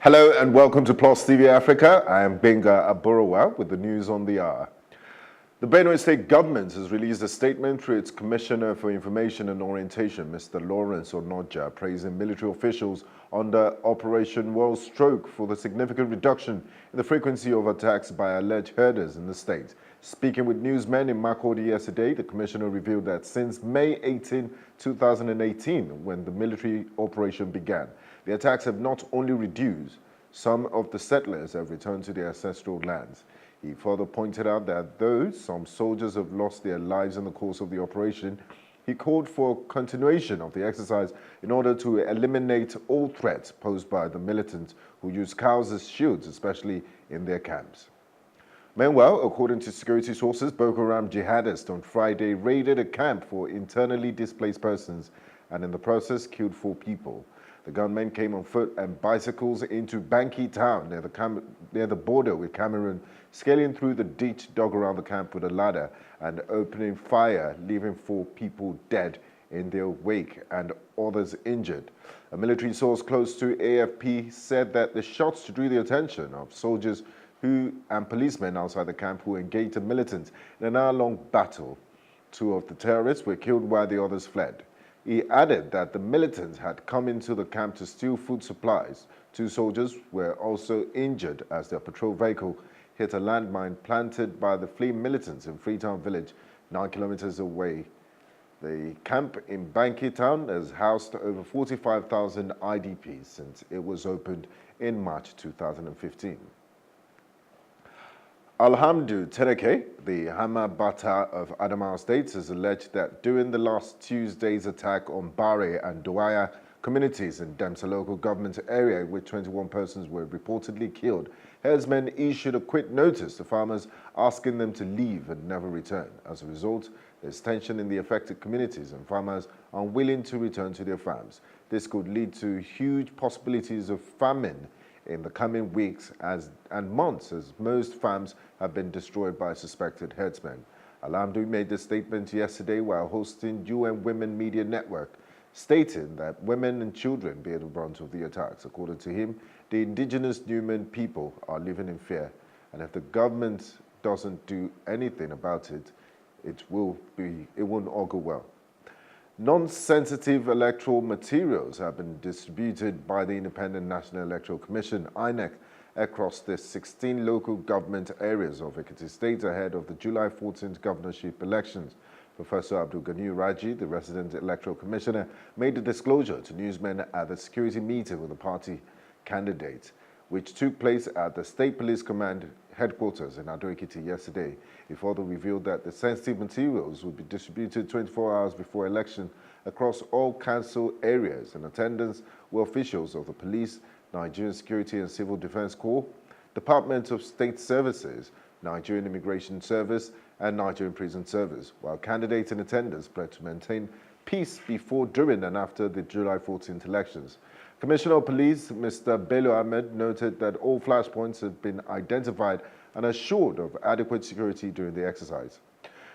Hello and welcome to Plus TV Africa. I am Benga Aburawa with the news on the hour. The Benue State government has released a statement through its Commissioner for Information and Orientation, Mr. Lawrence Onoja, praising military officials under Operation World Stroke for the significant reduction in the frequency of attacks by alleged herders in the state. Speaking with newsmen in Makurdi yesterday, the Commissioner revealed that since May 18, 2018, when the military operation began, the attacks have not only reduced, some of the settlers have returned to their ancestral lands. He further pointed out that though some soldiers have lost their lives in the course of the operation, he called for continuation of the exercise in order to eliminate all threats posed by the militants who use cows as shields, especially in their camps. Meanwhile, according to security sources, Boko Haram jihadists on Friday raided a camp for internally displaced persons and in the process killed 4 people. The gunmen came on foot and bicycles into Banki town near the border with Cameroon, scaling through the ditch dug around the camp with a ladder and opening fire, leaving 4 people dead in their wake and others injured. A military source close to AFP said that the shots drew the attention of soldiers and policemen outside the camp who engaged the militants in an hour-long battle. 2 of the terrorists were killed while the others fled. He added that the militants had come into the camp to steal food supplies. 2 soldiers were also injured as their patrol vehicle hit a landmine planted by the fleeing militants in Freetown village, 9 kilometers away. The camp in Banki town has housed over 45,000 IDPs since it was opened in March 2015. Alhamdu Tereke, the Hama Bata of Adamawa State, has alleged that during the last Tuesday's attack on Bare and Douaya communities in Demsa local government area, in which 21 persons were reportedly killed, herdsmen issued a quit notice to farmers asking them to leave and never return. As a result, there's tension in the affected communities and farmers are unwilling to return to their farms. This could lead to huge possibilities of famine in the coming weeks and months, as most farms have been destroyed by suspected herdsmen. Alhamdu made this statement yesterday while hosting UN Women Media Network, stating that women and children bear the brunt of the attacks. According to him, the indigenous Numan people are living in fear, and if the government doesn't do anything about it, it won't augur well. Non-sensitive electoral materials have been distributed by the Independent National Electoral Commission, INEC, across the 16 local government areas of Ekiti State ahead of the July 14th governorship elections. Professor Abdul Ghani Raji, the resident electoral commissioner, made the disclosure to newsmen at the security meeting with the party candidates, which took place at the State Police Command headquarters in Ado-Ekiti yesterday. He further revealed that the sensitive materials will be distributed 24 hours before election across all council areas. In attendance were officials of the police, Nigerian Security and Civil Defense Corps, Department of State Services, Nigerian Immigration Service, and Nigerian Prison Service, while candidates in attendance pledged to maintain peace before, during, and after the July 14th elections. Commissioner of Police, Mr. Bello Ahmed, noted that all flashpoints have been identified and assured of adequate security during the exercise.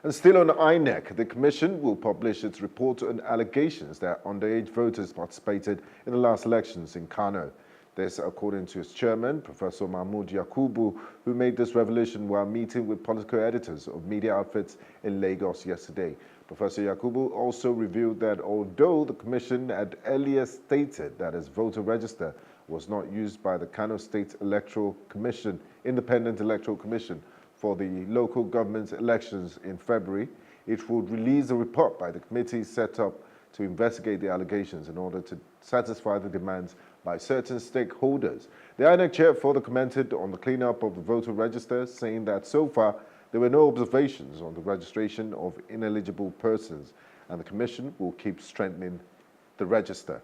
And still on INEC, the Commission will publish its report on allegations that underage voters participated in the last elections in Kano. This, according to its chairman, Professor Mahmoud Yakubu, who made this revelation while meeting with political editors of media outfits in Lagos yesterday. Professor Yakubu also revealed that although the Commission had earlier stated that its voter register was not used by the Kano State Electoral Commission, Independent Electoral Commission, for the local government elections in February, it would release a report by the committee set up to investigate the allegations in order to satisfy the demands by certain stakeholders. The INEC chair further commented on the cleanup of the voter register, saying that so far there were no observations on the registration of ineligible persons, and the Commission will keep strengthening the register.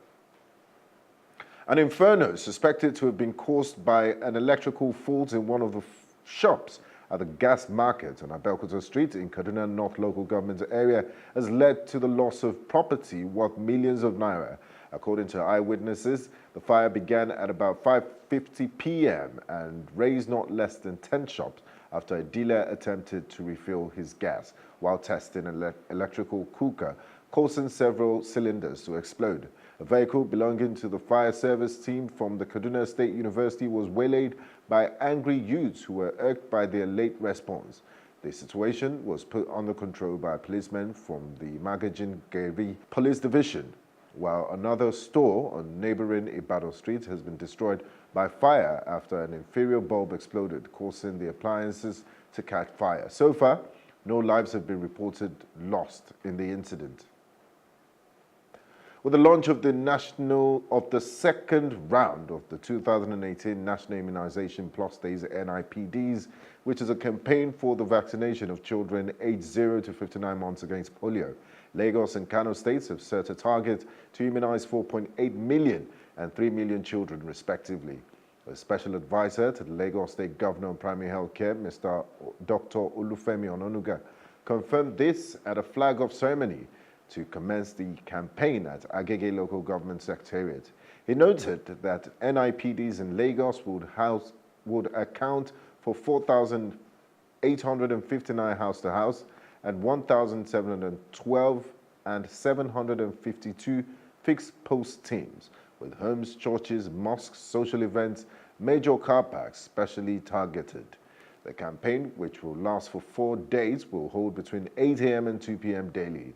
An inferno suspected to have been caused by an electrical fault in one of the shops at the gas market on Abeokuta Street in Kaduna North local government area has led to the loss of property worth millions of naira. According to eyewitnesses, the fire began at about 5:50 p.m. and razed not less than 10 shops after a dealer attempted to refill his gas while testing an electrical cooker causing several cylinders to explode. A vehicle belonging to the fire service team from the Kaduna State University was waylaid by angry youths who were irked by their late response. The situation was put under control by policemen from the Magajin Geri Police Division, while another store on neighboring Ibadan Street has been destroyed by fire after an inferior bulb exploded, causing the appliances to catch fire. So far, no lives have been reported lost in the incident. With the launch of the second round of the 2018 National Immunization Plus Days (NIPDs), which is a campaign for the vaccination of children aged 0 to 59 months against polio, Lagos and Kano states have set a target to immunize 4.8 million and 3 million children, respectively. A special advisor to the Lagos State Governor on Primary Health Care, Dr. Olufemi Ononuga, confirmed this at a flag-off ceremony to commence the campaign at Agege Local Government Secretariat. He noted that NIPDs in Lagos would account for 4,859 house-to-house and 1,712 and 752 fixed-post teams, with homes, churches, mosques, social events, major car parks specially targeted. The campaign, which will last for 4 days, will hold between 8 a.m. and 2 p.m. daily.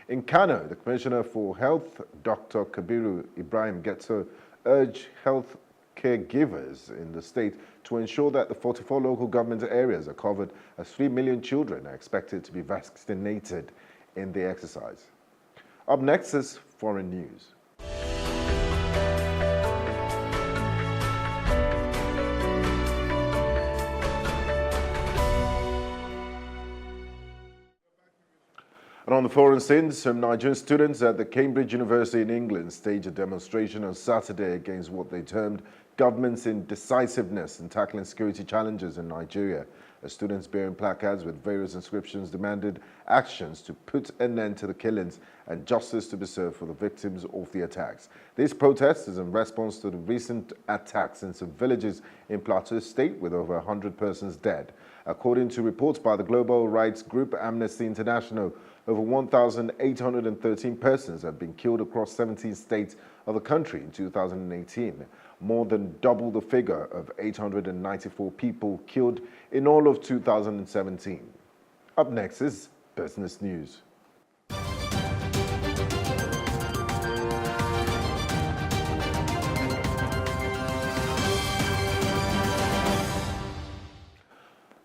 In Kano, the Commissioner for Health, Dr. Kabiru Ibrahim Getso, urged health caregivers in the state to ensure that the 44 local government areas are covered, as 3 million children are expected to be vaccinated in the exercise. Up next is foreign news. And on the foreign scene, some Nigerian students at the Cambridge University in England staged a demonstration on Saturday against what they termed government's indecisiveness in tackling security challenges in Nigeria. The students bearing placards with various inscriptions demanded actions to put an end to the killings and justice to be served for the victims of the attacks. This protest is in response to the recent attacks in some villages in Plateau State with over 100 persons dead. According to reports by the global rights group Amnesty International, over 1,813 persons have been killed across 17 states of the country in 2018, more than double the figure of 894 people killed in all of 2017. Up next is business news.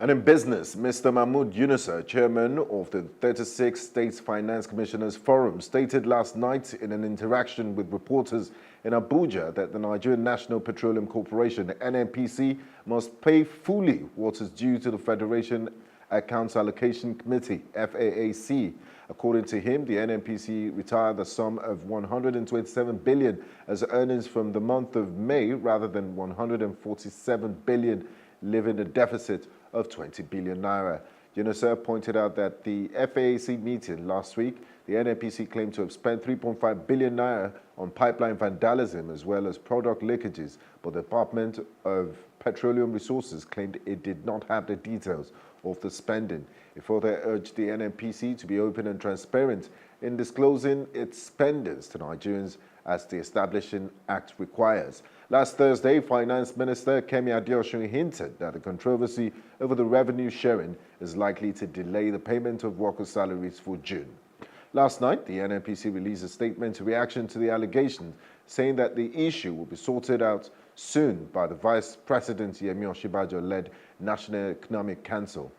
And in business, Mr. Mahmoud Yunusa, chairman of the 36 States Finance Commissioners Forum, stated last night in an interaction with reporters in Abuja that the Nigerian National Petroleum Corporation, the NNPC, must pay fully what is due to the Federation Accounts Allocation Committee, FAAC. According to him, the NNPC retired the sum of 127 billion as earnings from the month of May rather than 147 billion, leaving a deficit of 20 billion naira. Yunusa pointed out that the FAAC meeting last week, the NNPC claimed to have spent 3.5 billion naira on pipeline vandalism as well as product leakages, but the Department of Petroleum Resources claimed it did not have the details of the spending. It further urged the NNPC to be open and transparent in disclosing its spendings to Nigerians as the Establishing Act requires. Last Thursday, Finance Minister Kemi Adeosun hinted that the controversy over the revenue sharing is likely to delay the payment of workers' salaries for June. Last night, the NNPC released a statement in reaction to the allegations, saying that the issue will be sorted out soon by the Vice President Yemi Osinbajo-led National Economic Council.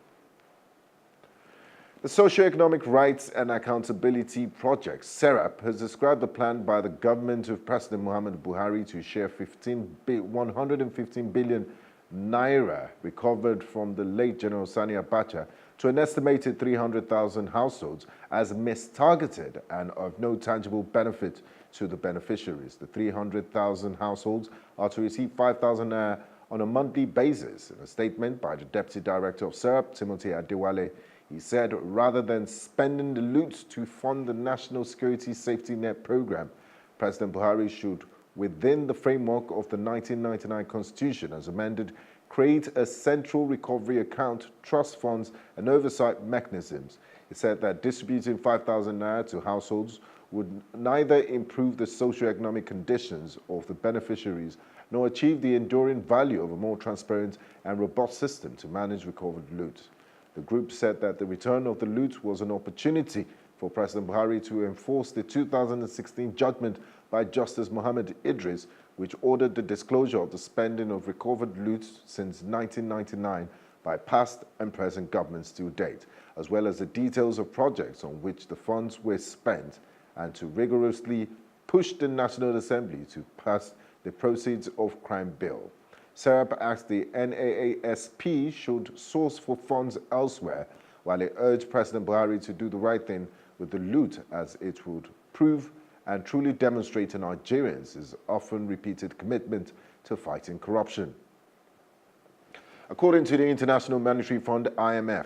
The SocioEconomic Rights and Accountability Project, SERAP, has described the plan by the government of President Muhammadu Buhari to share 115 billion naira recovered from the late General Sani Abacha to an estimated 300,000 households as mistargeted and of no tangible benefit to the beneficiaries. The 300,000 households are to receive 5,000 naira on a monthly basis. In a statement by the Deputy Director of SERAP, Timothy Adewale, he said, rather than spending the loot to fund the National Security Safety Net program, President Buhari should within the framework of the 1999 Constitution as amended, create a central recovery account, trust funds, and oversight mechanisms. It said that distributing 5,000 naira to households would neither improve the socioeconomic conditions of the beneficiaries nor achieve the enduring value of a more transparent and robust system to manage recovered loot. The group said that the return of the loot was an opportunity for President Buhari to enforce the 2016 judgment by Justice Mohammed Idris, which ordered the disclosure of the spending of recovered loot since 1999 by past and present governments to date, as well as the details of projects on which the funds were spent, and to rigorously push the National Assembly to pass the Proceeds of Crime Bill. Serap asked the NAASP should source for funds elsewhere, while it urged President Buhari to do the right thing with the loot, as it would prove and truly demonstrate to Nigerians his often repeated commitment to fighting corruption. According to the International Monetary Fund, IMF,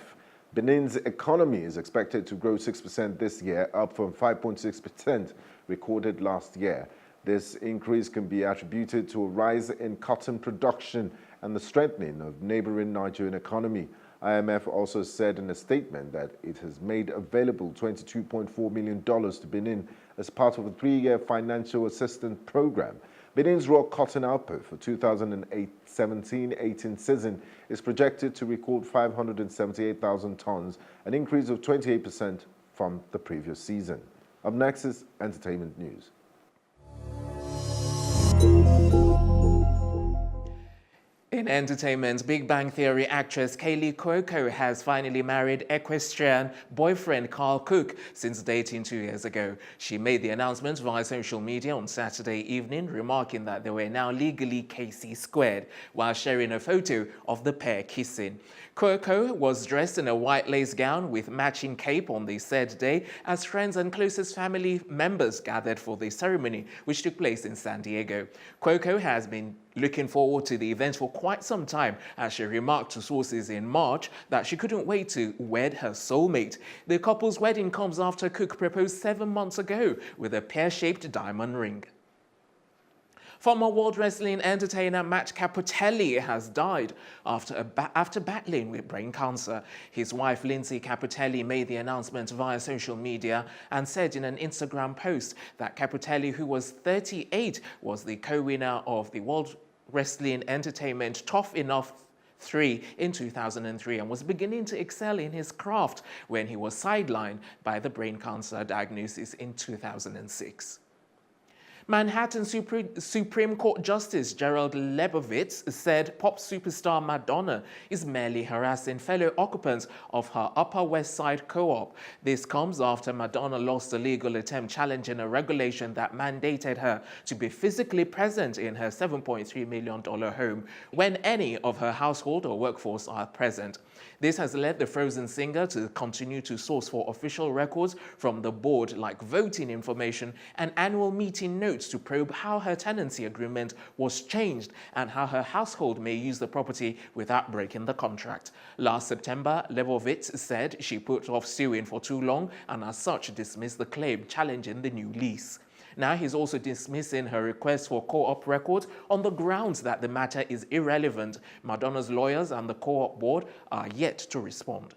Benin's economy is expected to grow 6% this year, up from 5.6% recorded last year. This increase can be attributed to a rise in cotton production and the strengthening of neighboring Nigerian economy. IMF also said in a statement that it has made available $22.4 million to Benin as part of a 3-year financial assistance program. Benin's raw cotton output for 2017-18 season is projected to record 578,000 tons, an increase of 28% from the previous season. Up next is entertainment news. In entertainment, Big Bang Theory actress Kaylee Cuoco has finally married equestrian boyfriend Carl Cook since dating 2 years ago. She made the announcement via social media on Saturday evening, remarking that they were now legally KC squared, while sharing a photo of the pair kissing. Cuoco was dressed in a white lace gown with matching cape on the said day as friends and closest family members gathered for the ceremony, which took place in San Diego. Cuoco has been looking forward to the event for quite some time, as she remarked to sources in March that she couldn't wait to wed her soulmate. The couple's wedding comes after Cook proposed 7 months ago with a pear-shaped diamond ring. Former World Wrestling entertainer Matt Cappotelli has died after battling with brain cancer. His wife, Lindsay Cappotelli, made the announcement via social media and said in an Instagram post that Cappotelli, who was 38, was the co-winner of the World Wrestling Entertainment Tough Enough 3 in 2003 and was beginning to excel in his craft when he was sidelined by the brain cancer diagnosis in 2006. Manhattan Supreme Court Justice Gerald Lebovitz said pop superstar Madonna is merely harassing fellow occupants of her Upper West Side co-op. This comes after Madonna lost a legal attempt challenging a regulation that mandated her to be physically present in her $7.3 million home when any of her household or workforce are present. This has led the Frozen singer to continue to source for official records from the board, like voting information and annual meeting notes, to probe how her tenancy agreement was changed and how her household may use the property without breaking the contract. Last September, Lebovitz said she put off suing for too long and as such dismissed the claim challenging the new lease. Now he's also dismissing her request for co-op records on the grounds that the matter is irrelevant. Madonna's lawyers and the co-op board are yet to respond.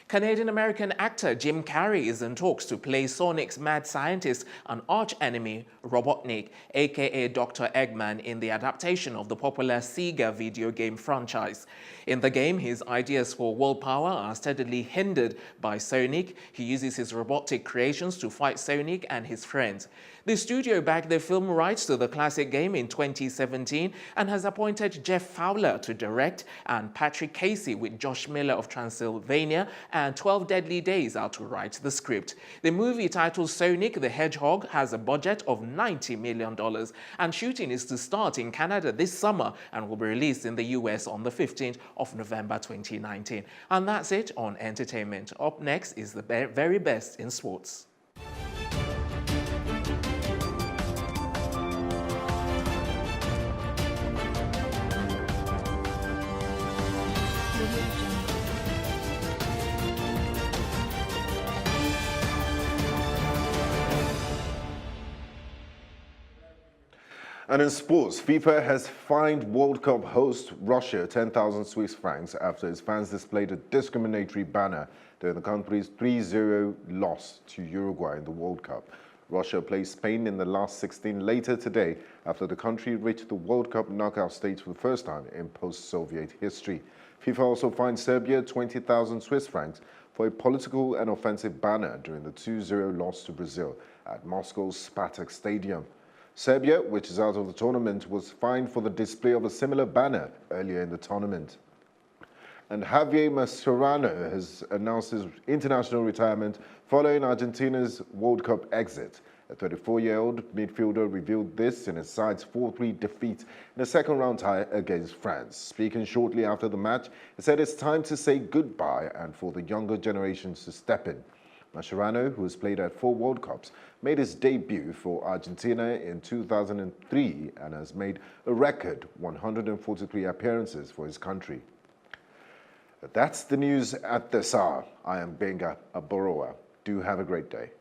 Canadian-American actor Jim Carrey is in talks to play Sonic's mad scientist and arch-enemy Robotnik, aka Dr. Eggman, in the adaptation of the popular Sega video game franchise. In the game, his ideas for willpower are steadily hindered by Sonic. He uses his robotic creations to fight Sonic and his friends. The studio backed the film rights to the classic game in 2017 and has appointed Jeff Fowler to direct and Patrick Casey with Josh Miller of Transylvania and 12 Deadly Days out to write the script. The movie, titled Sonic the Hedgehog, has a budget of $90 million and shooting is to start in Canada this summer and will be released in the US on the 15th of November 2019. And that's it on entertainment. Up next is the very best in sports. And in sports, FIFA has fined World Cup host Russia 10,000 Swiss francs after its fans displayed a discriminatory banner during the country's 3-0 loss to Uruguay in the World Cup. Russia plays Spain in the last 16 later today after the country reached the World Cup knockout stage for the first time in post-Soviet history. FIFA also fined Serbia 20,000 Swiss francs for a political and offensive banner during the 2-0 loss to Brazil at Moscow's Spartak Stadium. Serbia, which is out of the tournament, was fined for the display of a similar banner earlier in the tournament. And Javier Mascherano has announced his international retirement following Argentina's World Cup exit. The 34-year-old midfielder revealed this in his side's 4-3 defeat in a second-round tie against France. Speaking shortly after the match, he said it's time to say goodbye and for the younger generations to step in. Mascherano, who has played at 4 World Cups, made his debut for Argentina in 2003 and has made a record 143 appearances for his country. That's the news at this hour. I am Benga Aboroa. Do have a great day.